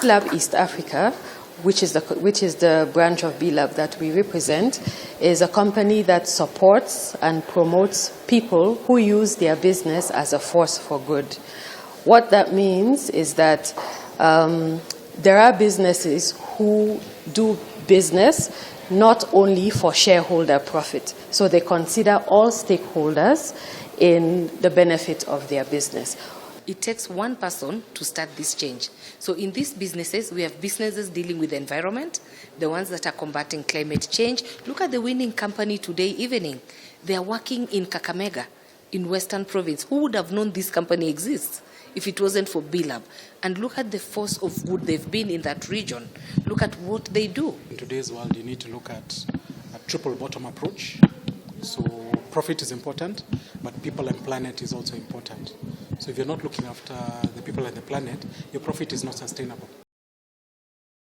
B-Lab East Africa, which is the branch of B-Lab that we represent, is a company that supports and promotes people who use their business as a force for good. What that means is that there are businesses who do business not only for shareholder profit. So they consider all stakeholders in the benefit of their business. It takes one person to start this change. So in these businesses, we have businesses dealing with the environment, the ones that are combating climate change. Look at the winning company today evening. They are working in Kakamega, in Western Province. Who would have known this company exists if it wasn't for B-Lab? And look at the force of good they've been in that region. Look at what they do. In today's world, you need to look at a triple bottom approach. So profit is important, but people and planet is also important. So if you're not looking after the people and the planet, your profit is not sustainable.